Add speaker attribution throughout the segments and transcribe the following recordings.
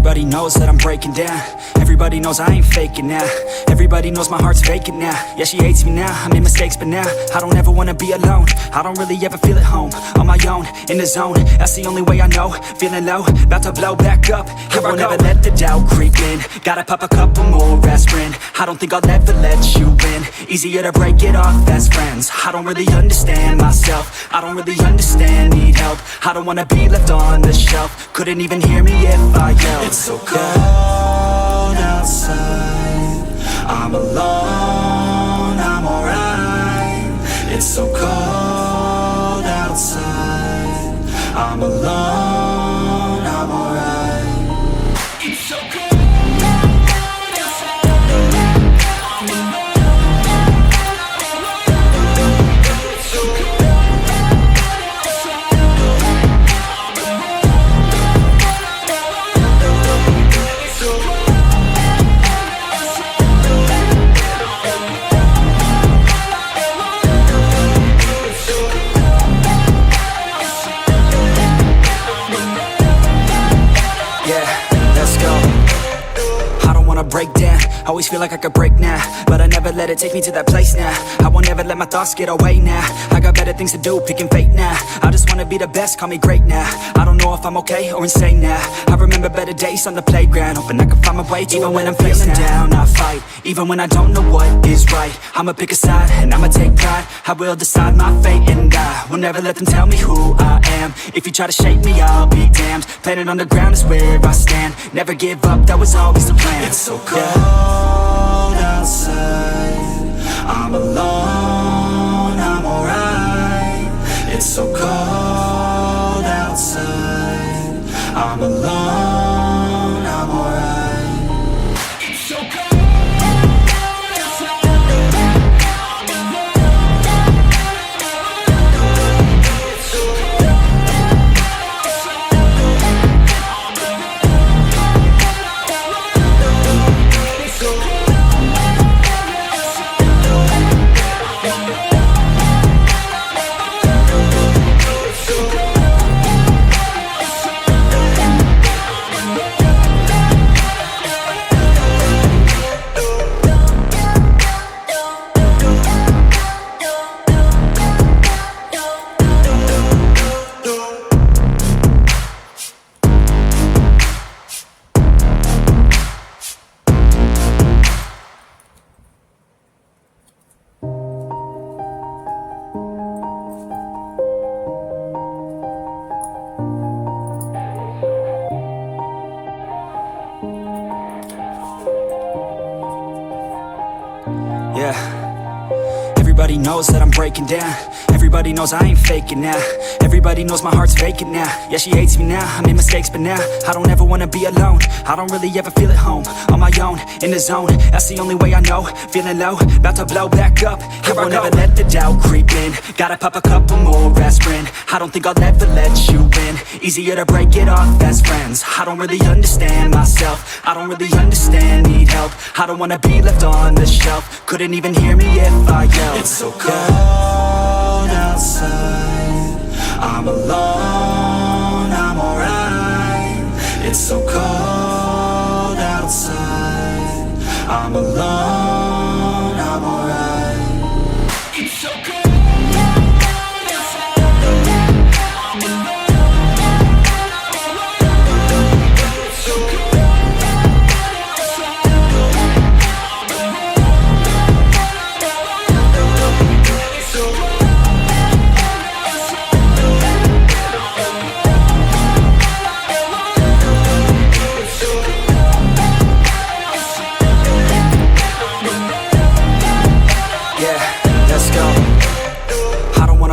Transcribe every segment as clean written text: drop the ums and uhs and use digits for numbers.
Speaker 1: Everybody knows that I'm breaking down. Everybody knows I ain't faking now. Everybody knows my heart's vacant now. Yeah, she hates me now, I made mistakes but now I don't ever wanna be alone. I don't really ever feel at home. On my own, in the zone, that's the only way I know. Feeling low, about to blow back up. Here I won't ever let the doubt creep in. Gotta pop a couple more aspirin. I don't think I'll ever let you in. Easier to break it off best friends. I don't really understand myself. I don't really understand, need help. I don't wanna be left on the shelf. Couldn't even hear me if I yelled. It's so cold outside, I'm alone, I'm alright. It's so cold outside, I'm alone, I'm alright. It's so cold. Break down, always feel like I could break now, but I never let it take me to that place now. I won't ever let my thoughts get away now. I got better things to do, picking fate now. I just wanna be the best, call me great now. I don't know if I'm okay or insane now. I remember better days on the playground, hoping I can find my way. Even when I'm feeling down, I fight. Even when I don't know what is right, I'ma pick a side and I'ma take pride. I will decide my fate and I will never let them tell me who I am. If you try to shake me, I'll be damned. Planet on the ground is where I stand. Never give up, that was always the plan. It's so cold outside, I'm alone, I'm alright. It's so cold outside, I'm alone, I'm alright. It's so cold. Everybody knows that I'm breaking down. Everybody knows I ain't faking now. Everybody knows my heart's vacant now. Yeah, she hates me now, I made mistakes but now I don't ever wanna be alone. I don't really ever feel at home. On my own, in the zone, that's the only way I know. Feeling low, about to blow back up. Here I won't ever let the doubt creep in. Gotta pop a couple more aspirin. I don't think I'll ever let you in. Easier to break it off best friends. I don't really understand myself. I don't really understand, need help. I don't wanna be left on the shelf. Couldn't even hear me if I yelled. It's so cold outside, I'm alone, I'm alright. It's so cold outside, I'm alone, I'm alright. It's so cold.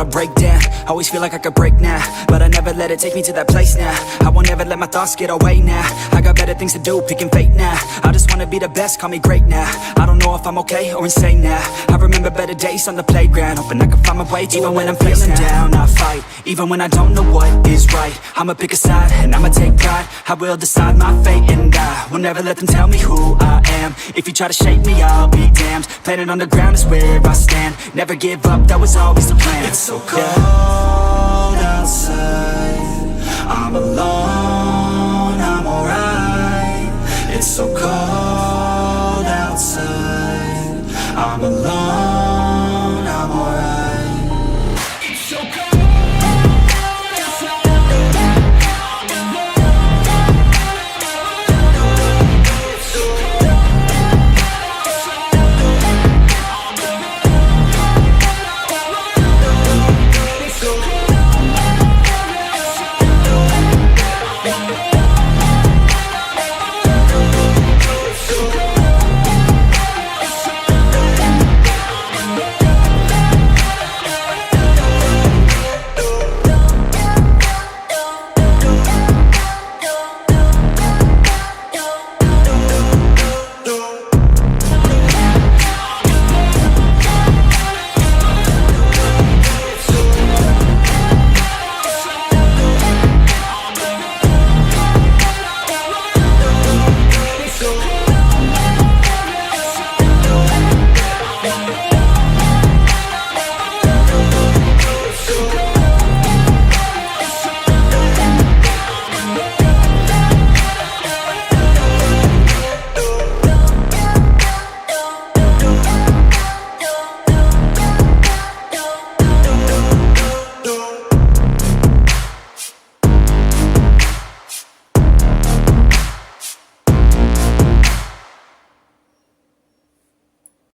Speaker 1: Break down, always feel like I could break now, but I never let it take me to that place now. I won't ever let my thoughts get away now. I got better things to do, picking fate now. I just wanna be the best, call me great now. I don't know if I'm okay or insane now. I remember better days on the playground, hoping I can find my way. Even when I'm feeling down, I fight. Even when I don't know what is right, I'ma pick a side and I'ma take pride. I will decide my fate and I will never let them tell me who I am. If you try to shake me, I'll be damned. Planet on the ground is where I stand. Never give up, that was always the plan. It's so cold outside, I'm alone, I'm alright. I'm alone.